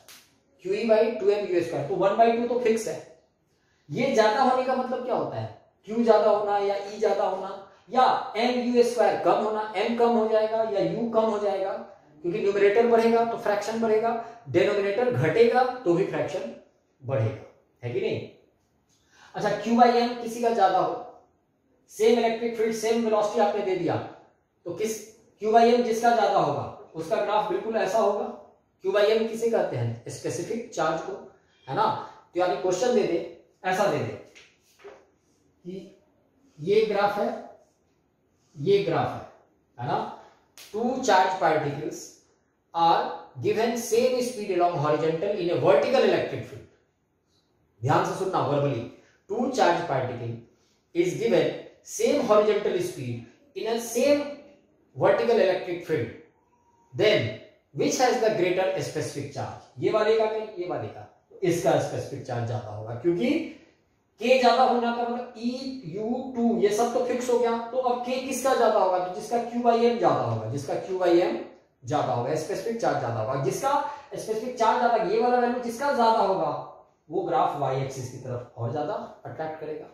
QE by 2m u square, तो 1/2 तो फिक्स है। ये ज्यादा होने का मतलब क्या होता है? Q ज्यादा होना या E ज्यादा होना या m u स्क्वायर कम होना, m कम हो जाएगा या u कम हो जाएगा, क्योंकि न्यूमरेटर बढ़ेगा तो फ्रैक्शन बढ़ेगा, डिनोमिनेटर घटेगा तो भी फ्रैक्शन बढ़ेगा, है कि नहीं? अच्छा Q बाई m किसी का ज्यादा हो, same electric field same velocity आपने दे दिया, तो किस Q बाई m जिसका ज्यादा होगा उसका ग्राफ बिल्कुल ऐसा होगा। Q बाई m किसे कहते हैं? स्पेसिफिक चार्ज को, है ना। तो यानी क्वेश्चन दे दे, ऐसा दे दे कि ये ग्राफ है, ये ग्राफ है ना, two charge particles are given same speed along horizontal in a vertical electric field. ध्यान से सुनना verbally, two charge particle is given same horizontal speed in a same vertical electric field, then which has the greater specific charge? ये वाले का नहीं, ये वाले का, इसका स्पेसिफिक चार्ज ज्यादा होगा, क्योंकि k ज्यादा होना का मतलब E U2 ये सब तो फिक्स हो गया। तो अब k किसका ज्यादा होगा? तो जिसका Q बाई m ज्यादा होगा, जिसका Q बाई m ज्यादा होगा, स्पेसिफिक चार्ज ज्यादा होगा। जिसका स्पेसिफिक चार्ज ज्यादा, ये वाला वैल्यू जिसका ज्यादा होगा वो ग्राफ y एक्सिस की तरफ और ज्यादा अट्रैक्ट करेगा।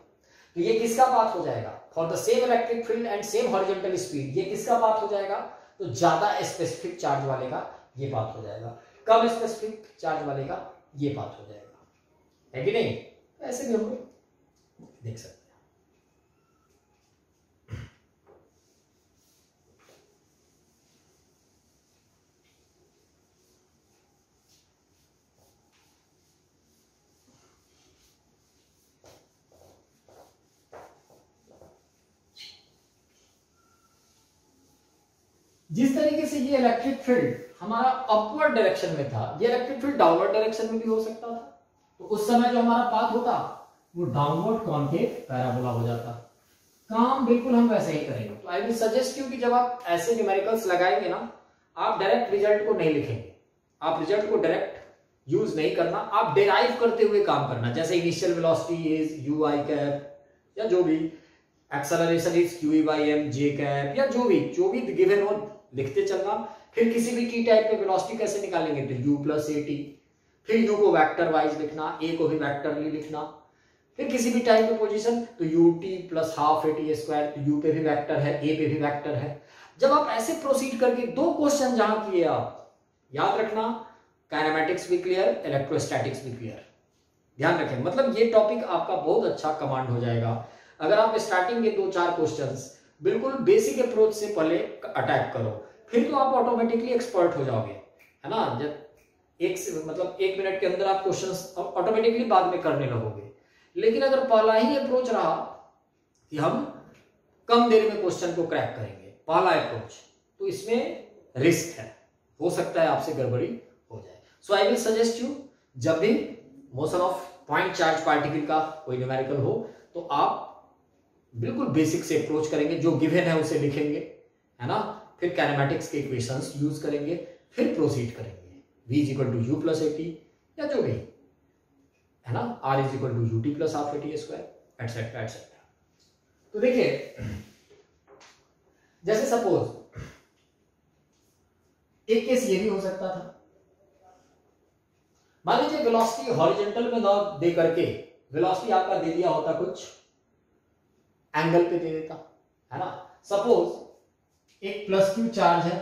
तो ये किसका पाथ हो जाएगा? For the same electric field and same horizontal speed, ये किसका पाथ हो जाएगा? तो ज्यादा स्पेसिफिक चार्ज वाले का ये पाथ हो जाएगा, कम स्पेसिफिक चार्ज वाले का ये पाथ हो जाएगा, है कि नहीं? ऐसे भी हम लोग देख सकते हैं। जिस तरीके से ये इलेक्ट्रिक फील्ड हमारा अपवर्ड डायरेक्शन में था, ये इलेक्ट्रिक फील्ड डाउनवर्ड डायरेक्शन में भी हो सकता था। तो उस समय जो हमारा पाथ होता वो डाउनवर्ड कॉन्केव पैराबोला हो जाता। काम बिल्कुल हम वैसे ही करेंगे। तो आई विल सजेस्ट यू कि जब आप ऐसे न्यूमेरिकल्स लगाएंगे ना, आप डायरेक्ट रिजल्ट को नहीं लिखेंगे, आप रिजल्ट को डायरेक्ट यूज नहीं करना, आप डेराइव करते हुए काम करना। जैसे initial velocity is u i cap, या जो भी acceleration is q by m j cap, या जो भी गिवन हो लिखते चलना। फिर किसी भी टी टाइप पे वेलोसिटी कैसे निकालेंगे, तो u प्लस ए टी, फिर u को वेक्टर वाइज लिखना, a को भी वेक्टरली लिखना। फिर किसी भी टाइम पे पोजीशन तो you t plus half a t square, तो u पे भी वेक्टर है, a पे भी वेक्टर है। जब आप ऐसे प्रोसीड करके 2 क्वेश्चन जहां किए, आप याद रखना काइनेमेटिक्स भी क्लियर, इलेक्ट्रोस्टैटिक्स भी क्लियर। ध्यान रखें, मतलब ये टॉपिक आपका बहुत अच्छा कमांड हो जाएगा अगर आप स्टार्टिंग के 2-4 क्वेश्चंस बिल्कुल बेसिक अप्रोच से पहले अटैक करो, फिर तो आप ऑटोमेटिकली एक्सपर्ट हो जाओगे, है ना। जब एक मिनट के अंदर आप क्वेश्चंस ऑटोमेटिकली बाद में करने लगोगे। लेकिन अगर पहला ही अप्रोच रहा कि हम कम देर में क्वेश्चन को क्रैक करेंगे, पहला अप्रोच, तो इसमें रिस्क है, हो सकता है आपसे गड़बड़ी हो जाए। सो आई विल सजेस्ट यू, जब भी motion of point charge particle का कोई न्यूमेरिकल हो तो आप बिल्कुल बेसिक से अप्रोच करेंगे, जो गिवन है उसे लिखेंगे, है ना। फिर काइनेमेटिक्स के इक्वेशंस यूज करेंगे, फिर प्रोसीड करेंगे। v is equal to u plus a t, या जो भी, है ना, r is equal to u t plus half a t square, et cetera et cetera. तो देखिए, जैसे सपोज एक केस ये भी हो सकता था, मान लीजिए वेलोसिटी हॉरिजॉन्टल में ना दे करके वेलोसिटी आपका दे दिया होता कुछ एंगल पे दे देता, है ना। सपोज एक प्लस क्यू चार्ज है,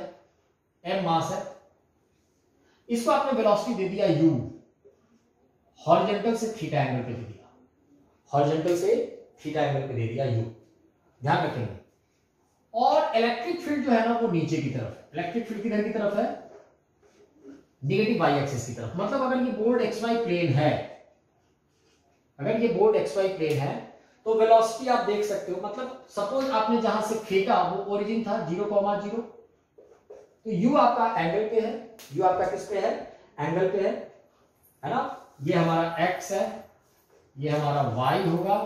m मास है, इसको आपने वेलोसिटी दे दिया u, हॉरिजॉन्टल से थीटा एंगल पे दे दिया, हॉरिजॉन्टल से थीटा एंगल पे दे दिया u, ध्यान रखेंगे। और इलेक्ट्रिक फील्ड जो है ना वो नीचे की तरफ है, इलेक्ट्रिक फील्ड किधर की तरफ है, नेगेटिव वाई एक्सिस की तरफ। मतलब अगर ये बोर्ड एक्स वाई प्लेन है, अगर ये बोर्ड एक्स वाई प्लेन है तो वेलोसिटी आप देख सकते हो, मतलब सपोज आपने जहां से फेंका वो ओरिजिन था 0,0, तो u आपका एंगल पे है, u आपका किस पे है, एंगल पे है ना। ये हमारा x है, ये हमारा y होगा,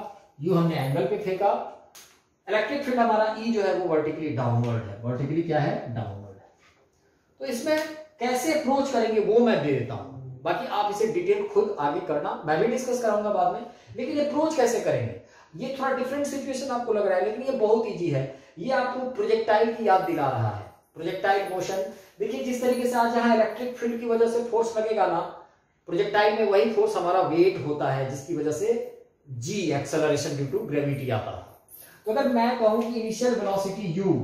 u हमने एंगल पे फेंका। इलेक्ट्रिक फील्ड हमारा E जो है वो वर्टिकली डाउनवर्ड है, वर्टिकली क्या है, डाउनवर्ड है। तो इसमें कैसे अप्रोच करेंगे वो मैं दे देता हूं, बाकी आप इसे डिटेल खुद आगे करना, मैं भी डिस्कस कराऊंगा बाद में। लेकिन अप्रोच कैसे करेंगे, ये थोड़ा डिफरेंट सिचुएशन आपको लग रहा है, लेकिन ये बहुत इजी है। ये आपको प्रोजेक्टाइल की याद दिला रहा है, प्रोजेक्टाइल मोशन। देखिए जिस तरीके से आज यहाँ इलेक्ट्रिक फील्ड की वजह से फोर्स लगेगा ना, प्रोजेक्टाइल में वही फोर्स हमारा वेट होता है, जिसकी वजह से g acceleration due to gravity आता है। तो अगर मैं कहूं कि इनिशियल वेलोसिटी u,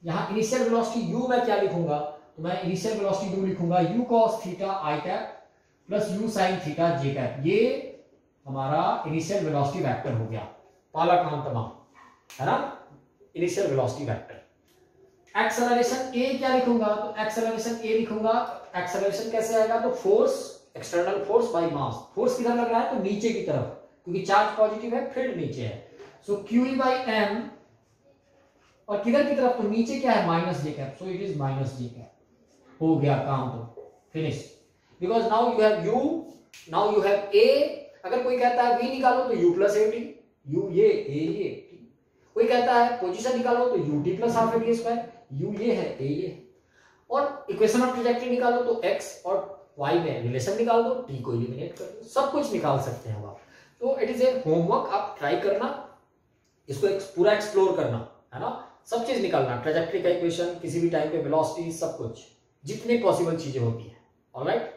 यहाँ इनिशियल वेलोसिटी u मैं क्या लिखूंगा, तो मैं इनिशियल वेलोसिटी u लिखूंगा u cos theta i cap plus u sin theta j cap. ये हमारा इनिशियल वेलोसिटी वेक्टर हो गया, पहला काम तमाम, है ना, initial velocity vector. Acceleration a क्या लिखूंगा, तो एक्सेलरेशन a लिखूंगा। एक्सेलरेशन कैसे आएगा, तो force, external force by mass. Force किधर लग रहा है, तो नीचे की तरफ, क्योंकि चार्ज पॉजिटिव है, फील्ड नीचे है। सो QE बाई m, और किधर की तरफ, तो नीचे क्या है, minus J cap, so it is minus J cap. हो गया काम, तो finish. Because now you have u, now you have a। अगर कोई कहता है v निकालो तो u plus a T, u ये a ये t। कोई कहता है पोजीशन निकालो तो u t plus half a t square, u ये है a ये। और इक्वेशन ऑफ ट्रैजेक्टरी निकालो तो x और y में रिलेशन निकाल दो, t को एलिमिनेट कर दो, सब कुछ निकाल सकते हैं आप। तो इट इज ए होमवर्क, आप ट्राई करना, इसको पूरा एक्सप्लोर करना, है ना, सब चीज निकालना, ट्रैजेक्टरी का इक्वेशन, किसी भी टाइम पे वेलोसिटी, सब कुछ, जितने पॉसिबल चीजें होती है। ऑलराइट।